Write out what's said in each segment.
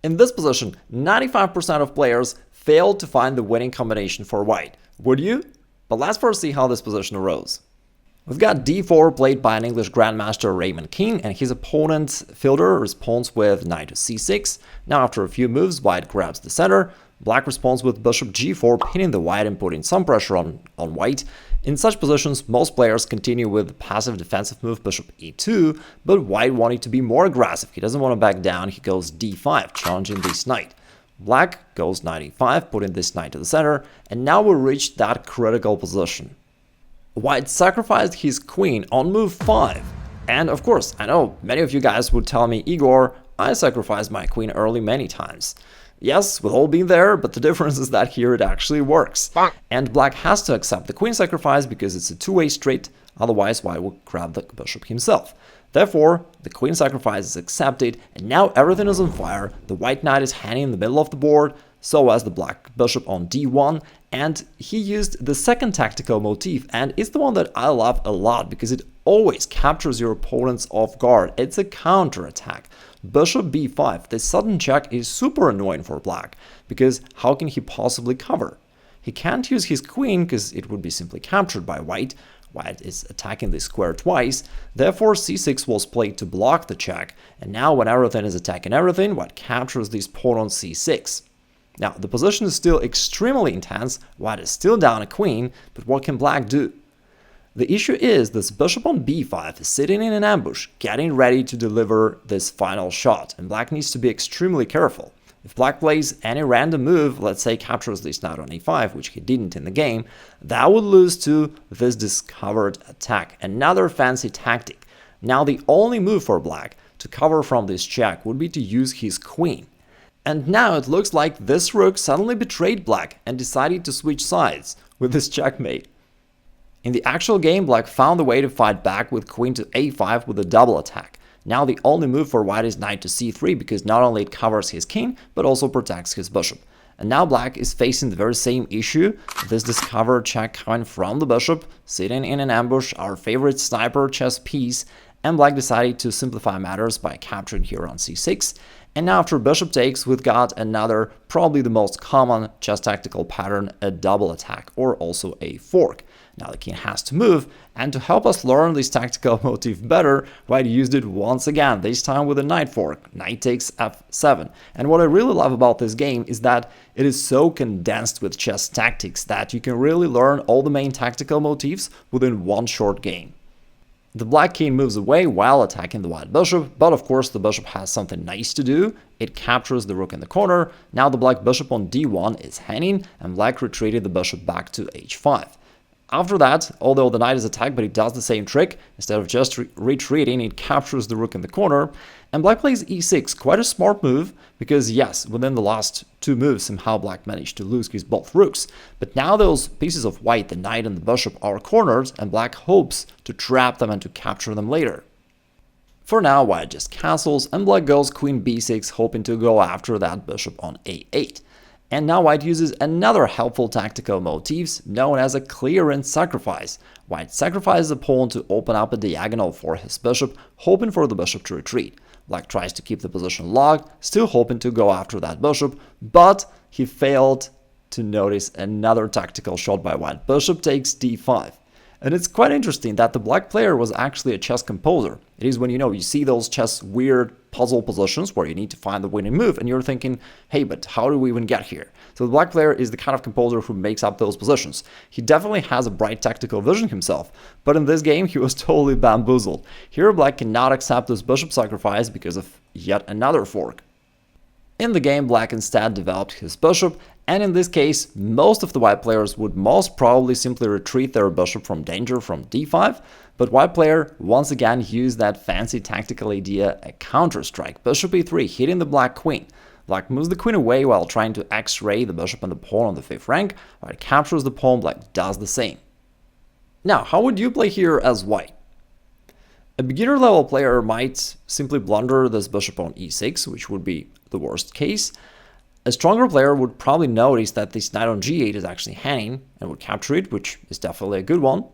In this position, 95% of players failed to find the winning combination for white. Would you? But let's first see how this position arose. We've got d4 played by an English grandmaster, Raymond Keene, and his opponent's fielder responds with knight to c6. Now after a few moves, white grabs the center. Black responds with bishop g4, pinning the white and putting some pressure on white. In such positions, most players continue with the passive defensive move bishop e2, but white wanting to be more aggressive. He doesn't want to back down, he goes d5, challenging this knight. Black goes knight e5, putting this knight to the center, and now we reach that critical position. White sacrificed his queen on move 5. And of course, I know many of you guys would tell me, Igor, I sacrificed my queen early many times. Yes, we've all been there, but the difference is that here it actually works. And black has to accept the queen sacrifice because it's a two-way street, otherwise white will grab the bishop himself. Therefore, the queen sacrifice is accepted, and now everything is on fire. The white knight is hanging in the middle of the board, so as the black bishop on d1, and he used the second tactical motif, and it's the one that I love a lot because it always captures your opponents off guard. It's a counter-attack. Bishop b5, this sudden check is super annoying for black, because how can he possibly cover? He can't use his queen because it would be simply captured by white. White is attacking the square twice, therefore c6 was played to block the check, and now when everything is attacking everything, white captures this pawn on c6. Now, the position is still extremely intense, white is still down a queen, but what can black do? The issue is this bishop on b5 is sitting in an ambush, getting ready to deliver this final shot, and black needs to be extremely careful. If black plays any random move, let's say captures this knight on e5, which he didn't in the game, that would lose to this discovered attack, another fancy tactic. Now the only move for black to cover from this check would be to use his queen. And now it looks like this rook suddenly betrayed black and decided to switch sides with this checkmate. In the actual game, black found a way to fight back with queen to a5 with a double attack. Now the only move for white is knight to c3 because not only it covers his king, but also protects his bishop. And now black is facing the very same issue, this discovered check coming from the bishop, sitting in an ambush, our favorite sniper chess piece, and black decided to simplify matters by capturing here on c6. And now after bishop takes, we've got another, probably the most common chess tactical pattern, a double attack, or also a fork. Now the king has to move, and to help us learn this tactical motif better, white used it once again, this time with a knight fork, knight takes f7. And what I really love about this game is that it is so condensed with chess tactics that you can really learn all the main tactical motifs within one short game. The black king moves away while attacking the white bishop, but of course the bishop has something nice to do. It captures the rook in the corner. Now the black bishop on d1 is hanging, and black retreated the bishop back to h5. After that, although the knight is attacked, but it does the same trick. Instead of just retreating, it captures the rook in the corner. And black plays e6, quite a smart move, because yes, within the last two moves, somehow black managed to lose his both rooks. But now those pieces of white, the knight and the bishop, are cornered, and black hopes to trap them and to capture them later. For now, white just castles, and black goes queen b6, hoping to go after that bishop on a8. And now white uses another helpful tactical motif known as a clearance sacrifice. White sacrifices a pawn to open up a diagonal for his bishop, hoping for the bishop to retreat. Black tries to keep the position locked, still hoping to go after that bishop, but he failed to notice another tactical shot by white. Bishop takes d5. And it's quite interesting that the black player was actually a chess composer. It is when you see those chess weird puzzle positions where you need to find the winning move and you're thinking, hey, but how do we even get here? So the black player is the kind of composer who makes up those positions. He definitely has a bright tactical vision himself, but in this game he was totally bamboozled. Here black cannot accept this bishop sacrifice because of yet another fork. In the game, black instead developed his bishop, and in this case, most of the white players would most probably simply retreat their bishop from danger from d5, but white player once again used that fancy tactical idea, a counter-strike, bishop e3, hitting the black queen. Black moves the queen away while trying to x-ray the bishop and the pawn on the 5th rank, white captures the pawn, black does the same. Now, how would you play here as white? A beginner level player might simply blunder this bishop on e6, which would be the worst case. A stronger player would probably notice that this knight on g8 is actually hanging and would capture it, which is definitely a good one.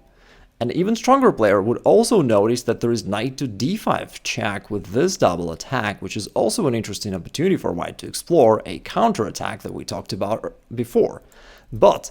An even stronger player would also notice that there is knight to d5 check with this double attack, which is also an interesting opportunity for white to explore a counterattack that we talked about before. But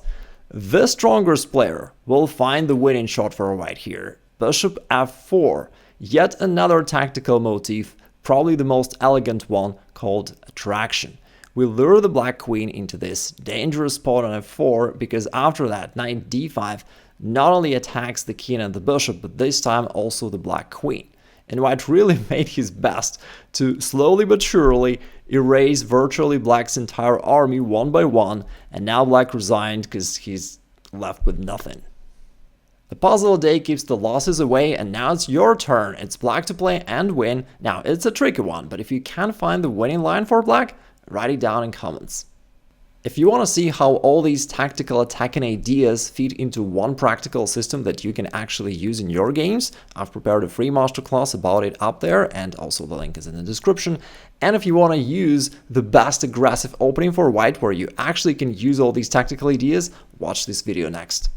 the strongest player will find the winning shot for white here. Bishop f4, yet another tactical motif, probably the most elegant one, called attraction. We lure the black queen into this dangerous spot on f4 because after that, knight d5 not only attacks the king and the bishop, but this time also the black queen. And white really made his best to slowly but surely erase virtually black's entire army one by one, and now black resigned because he's left with nothing. The puzzle of the day keeps the losses away, and now it's your turn. It's black to play and win. Now, it's a tricky one, but if you can't find the winning line for black, write it down in comments. If you want to see how all these tactical attacking ideas feed into one practical system that you can actually use in your games, I've prepared a free masterclass about it up there, and also the link is in the description. And if you want to use the best aggressive opening for white where you actually can use all these tactical ideas, watch this video next.